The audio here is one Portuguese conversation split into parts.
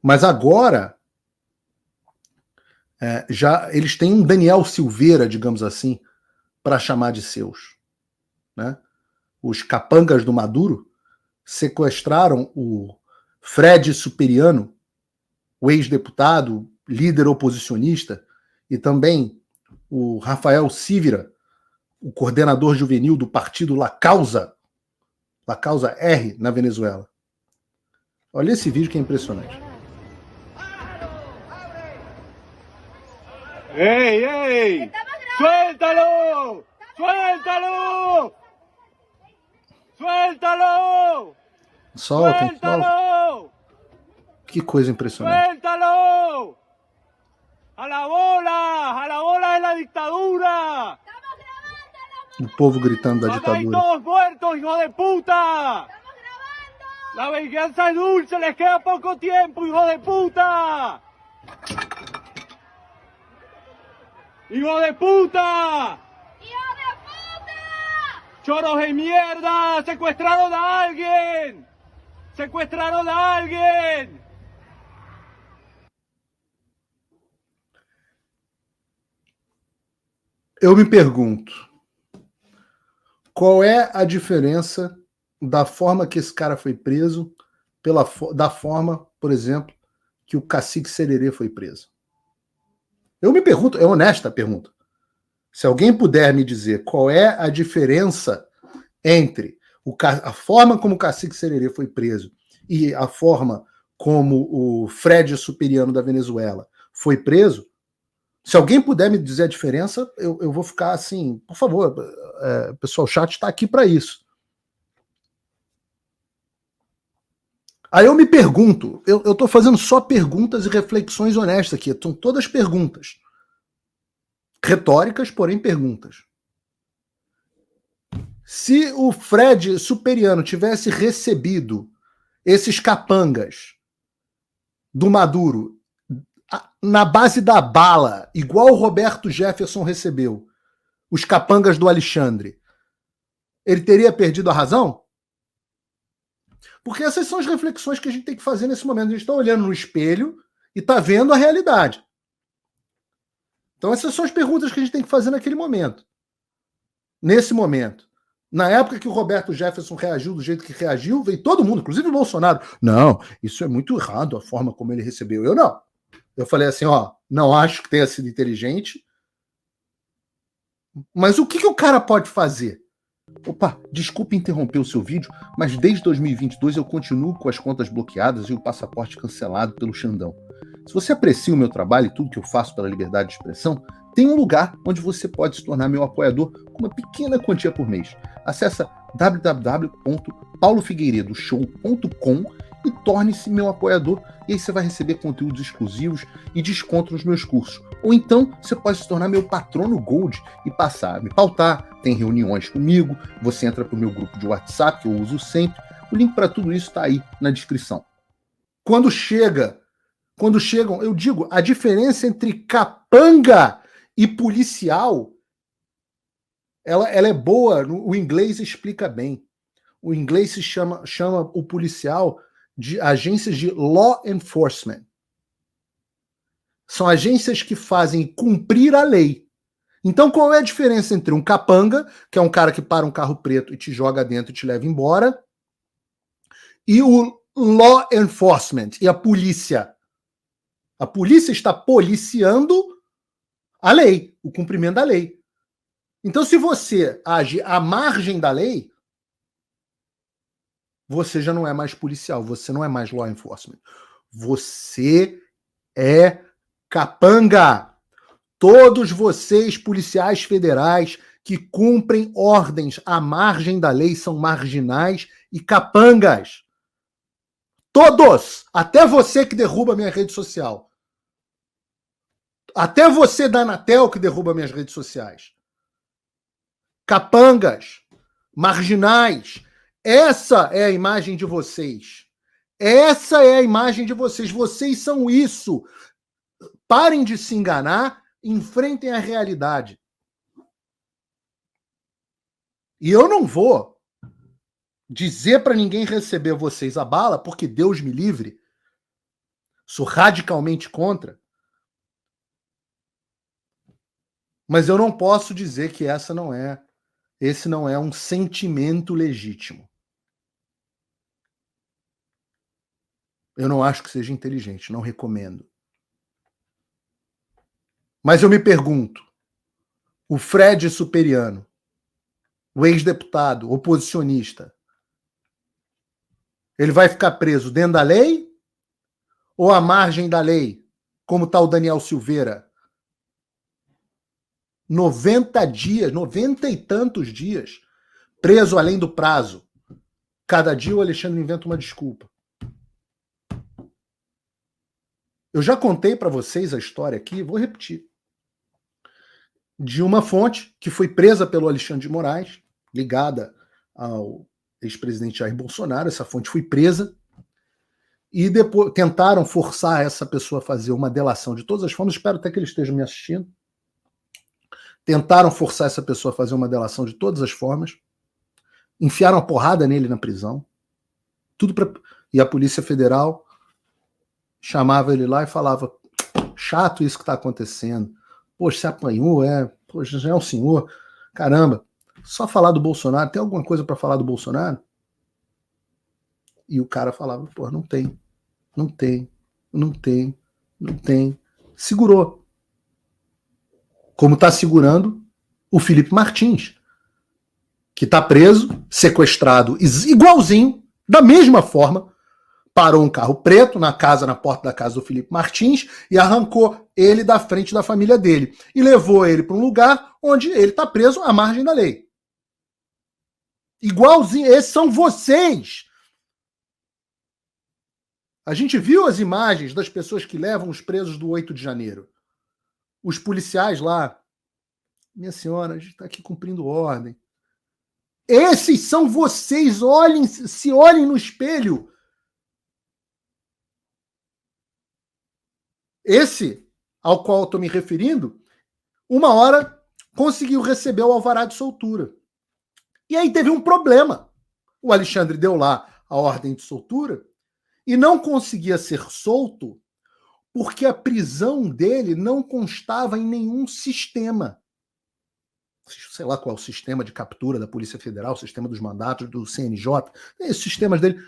Mas agora, já eles têm um Daniel Silveira, digamos assim, para chamar de seus. Né? Os capangas do Maduro sequestraram o Fred Superiano, o ex-deputado, líder oposicionista, e também o Rafael Sivera, o coordenador juvenil do partido La Causa R, na Venezuela. Olha esse vídeo que é impressionante. ¡Ey, ey! ¡Suéltalo! ¡Suéltalo! ¡Suéltalo! Soltem, soltem. Que coisa impressionante. ¡Suéltalo! ¡A la bola de la dictadura! O povo gritando da ¡Acá hay ditadura. todos muertos, hijo de puta! ¡La venganza es dulce! ¡Les queda poco tiempo, hijo de puta! ¡Hijo de puta! ¡Hijo de puta! ¡Choros de mierda! ¡Secuestraron a alguien! ¡Secuestraron a alguien! Eu me pergunto, qual é a diferença da forma que esse cara foi preso da forma, por exemplo, que o cacique Sererê foi preso? Eu me pergunto, é honesta a pergunta. Se alguém puder me dizer qual é a diferença entre a forma como o cacique Sererê foi preso e a forma como o Fred Superiano da Venezuela foi preso, se alguém puder me dizer a diferença, eu vou ficar assim, por favor, pessoal, o chat está aqui para isso. Aí eu me pergunto, eu estou fazendo só perguntas e reflexões honestas aqui, são todas perguntas. Retóricas, porém perguntas. Se o Fred Superiano tivesse recebido esses capangas do Maduro na base da bala, igual o Roberto Jefferson recebeu, os capangas do Alexandre, ele teria perdido a razão? Porque essas são as reflexões que a gente tem que fazer nesse momento. A gente está olhando no espelho e está vendo a realidade. Então essas são as perguntas que a gente tem que fazer naquele momento. Nesse momento. Na época que o Roberto Jefferson reagiu do jeito que reagiu, veio todo mundo, inclusive o Bolsonaro. Não, isso é muito errado, a forma como ele recebeu. Eu não. Eu falei assim, não acho que tenha sido inteligente, mas o que o cara pode fazer? Opa, desculpe interromper o seu vídeo, mas desde 2022 eu continuo com as contas bloqueadas e o passaporte cancelado pelo Xandão. Se você aprecia o meu trabalho e tudo que eu faço pela liberdade de expressão, tem um lugar onde você pode se tornar meu apoiador com uma pequena quantia por mês. Acesse www.paulofigueiredoshow.com e torne-se meu apoiador, e aí você vai receber conteúdos exclusivos e desconto nos meus cursos. Ou então, você pode se tornar meu patrono Gold e passar a me pautar, tem reuniões comigo, você entra para o meu grupo de WhatsApp, que eu uso sempre. O link para tudo isso está aí na descrição. Quando chegam, eu digo, a diferença entre capanga e policial, ela é boa, o inglês explica bem. O inglês se chama o policial de agências de law enforcement. São agências que fazem cumprir a lei. Então, qual é a diferença entre um capanga, que é um cara que para um carro preto e te joga dentro e te leva embora, e o law enforcement, e a polícia? A polícia está policiando a lei, o cumprimento da lei. Então, se você age à margem da lei, você já não é mais policial, você não é mais law enforcement. Você é capanga. Todos vocês, policiais federais, que cumprem ordens à margem da lei, são marginais e capangas. Todos! Até você que derruba minha rede social. Até você da Anatel que derruba minhas redes sociais. Capangas. Marginais. Essa é a imagem de vocês. Essa é a imagem de vocês. Vocês são isso. Parem de se enganar, enfrentem a realidade. E eu não vou dizer para ninguém receber vocês a bala, porque Deus me livre. sou radicalmente contra, mas eu não posso dizer que esse não é um sentimento legítimo. Eu não acho que seja inteligente, não recomendo. Mas eu me pergunto, o Fred Superiano, o ex-deputado, oposicionista, ele vai ficar preso dentro da lei ou à margem da lei, como está o Daniel Silveira? 90 dias, 90 e tantos dias, preso além do prazo. Cada dia o Alexandre inventa uma desculpa. Eu já contei para vocês a história aqui, vou repetir. De uma fonte que foi presa pelo Alexandre de Moraes, ligada ao ex-presidente Jair Bolsonaro. Essa fonte foi presa e depois tentaram forçar essa pessoa a fazer uma delação de todas as formas. Espero até que ele esteja me assistindo. Tentaram forçar essa pessoa a fazer uma delação de todas as formas. Enfiaram a porrada nele na prisão. E a Polícia Federal chamava ele lá e falava: chato isso que está acontecendo. Poxa, você apanhou, poxa, já é um senhor. Caramba, só falar do Bolsonaro. Tem alguma coisa para falar do Bolsonaro? E o cara falava: pô, não tem. Segurou. Como está segurando o Felipe Martins, que está preso, sequestrado, igualzinho, da mesma forma, parou um carro preto na porta da casa do Felipe Martins e arrancou ele da frente da família dele e levou ele para um lugar onde ele está preso à margem da lei. Igualzinho, esses são vocês. A gente viu as imagens das pessoas que levam os presos do 8 de janeiro. Os policiais lá. Minha senhora, a gente está aqui cumprindo ordem. Esses são vocês. Se olhem no espelho. Esse ao qual eu estou me referindo, uma hora conseguiu receber o alvará de soltura. E aí teve um problema. O Alexandre deu lá a ordem de soltura e não conseguia ser solto porque a prisão dele não constava em nenhum sistema. Sei lá qual é o sistema de captura da Polícia Federal, o sistema dos mandatos, do CNJ, esses sistemas dele.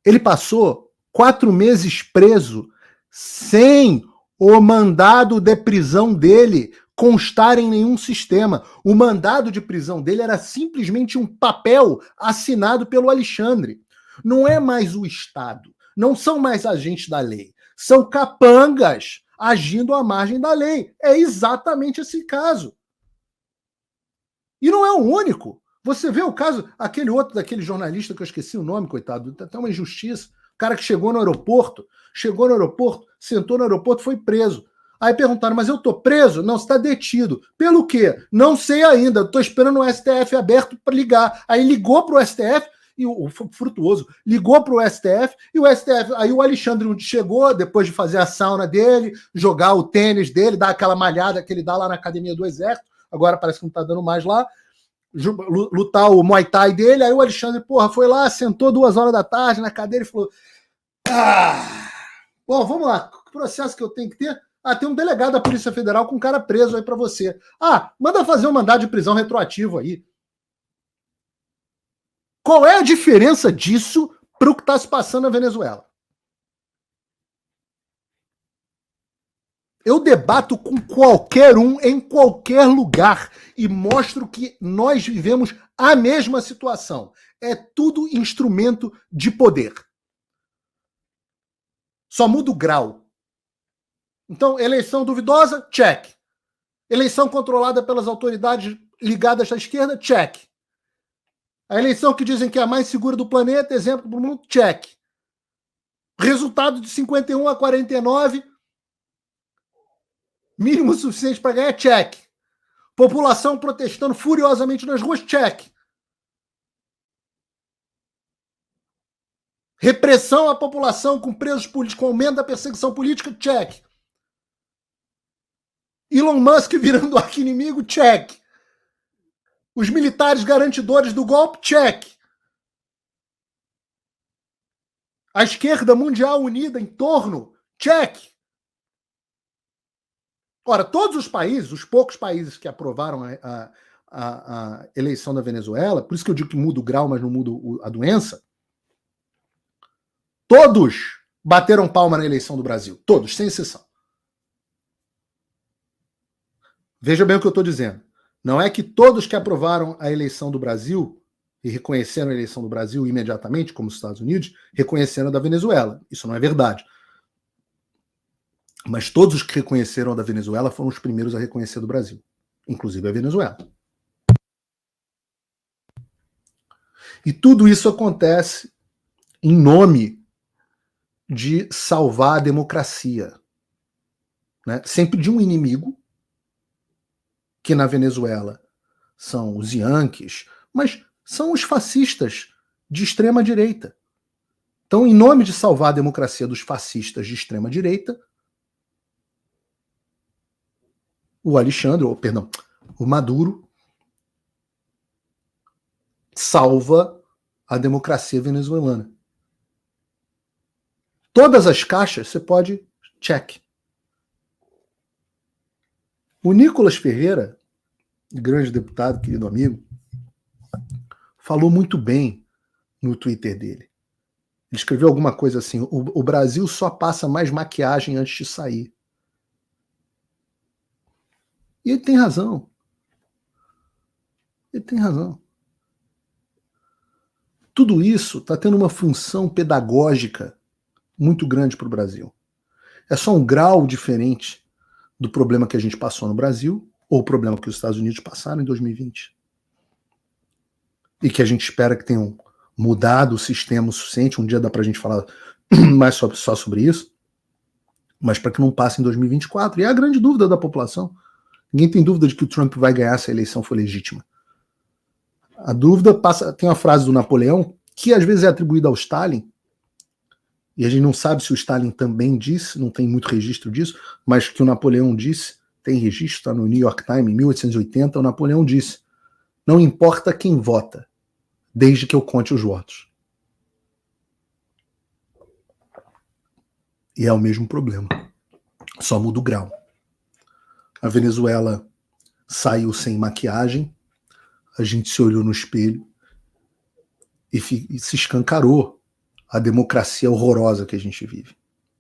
Ele passou 4 meses preso sem o mandado de prisão dele constar em nenhum sistema. O mandado de prisão dele era simplesmente um papel assinado pelo Alexandre. Não é mais o Estado, não são mais agentes da lei, são capangas agindo à margem da lei. É exatamente esse caso. E não é o único. Você vê o caso, aquele outro daquele jornalista que eu esqueci o nome, coitado, até uma injustiça. O cara que chegou no aeroporto, sentou no aeroporto, foi preso. Aí perguntaram, mas eu tô preso? Não, você está detido. Pelo quê? Não sei ainda, estou esperando o STF aberto para ligar. Aí ligou para o STF, e o Frutuoso ligou para o STF, e o STF, aí o Alexandre chegou, depois de fazer a sauna dele, jogar o tênis dele, dar aquela malhada que ele dá lá na academia do Exército, agora parece que não está dando mais lá, lutar o Muay Thai dele, aí o Alexandre, foi lá, sentou 2 horas da tarde na cadeira e falou: bom, vamos lá, que processo que eu tenho que ter? Tem um delegado da Polícia Federal com um cara preso aí para você. Manda fazer um mandado de prisão retroativo aí. Qual é a diferença disso para o que está se passando na Venezuela? Eu debato com qualquer um, em qualquer lugar, e mostro que nós vivemos a mesma situação. É tudo instrumento de poder. Só muda o grau. Então, eleição duvidosa, check. Eleição controlada pelas autoridades ligadas à esquerda, check. A eleição que dizem que é a mais segura do planeta, exemplo do mundo, check. Resultado de 51-49, mínimo suficiente para ganhar, check. População protestando furiosamente nas ruas, check. Repressão à população com presos políticos, com aumento da perseguição política, check. Elon Musk virando arqui-inimigo, check. Os militares garantidores do golpe, check. A esquerda mundial unida em torno, check. Ora, todos os países, os poucos países que aprovaram a eleição da Venezuela, por isso que eu digo que muda o grau, mas não muda a doença, todos bateram palma na eleição do Brasil. Todos, sem exceção. Veja bem o que eu estou dizendo. Não é que todos que aprovaram a eleição do Brasil e reconheceram a eleição do Brasil imediatamente, como os Estados Unidos, reconheceram a da Venezuela. Isso não é verdade. Mas todos os que reconheceram a da Venezuela foram os primeiros a reconhecer do Brasil, inclusive a Venezuela. E tudo isso acontece em nome de salvar a democracia, né? Sempre de um inimigo, que na Venezuela são os Yankees, mas são os fascistas de extrema direita. Então, em nome de salvar a democracia dos fascistas de extrema direita, o Maduro salva a democracia venezuelana. Todas as caixas você pode check. O Nicolas Ferreira, grande deputado, querido amigo, falou muito bem no Twitter dele. Ele escreveu alguma coisa assim: o Brasil só passa mais maquiagem antes de sair. E ele tem razão. Ele tem razão. Tudo isso está tendo uma função pedagógica muito grande para o Brasil. É só um grau diferente do problema que a gente passou no Brasil ou o problema que os Estados Unidos passaram em 2020. E que a gente espera que tenham mudado o sistema o suficiente. Um dia dá para a gente falar mais só sobre isso, mas para que não passe em 2024. E é a grande dúvida da população. Ninguém tem dúvida de que o Trump vai ganhar se a eleição for legítima. A dúvida passa... Tem uma frase do Napoleão, que às vezes é atribuída ao Stalin, e a gente não sabe se o Stalin também disse, não tem muito registro disso, mas que o Napoleão disse, tem registro, está no New York Times, em 1880, o Napoleão disse: não importa quem vota, desde que eu conte os votos. E é o mesmo problema, só muda o grau. A Venezuela saiu sem maquiagem, a gente se olhou no espelho e se escancarou a democracia horrorosa que a gente vive.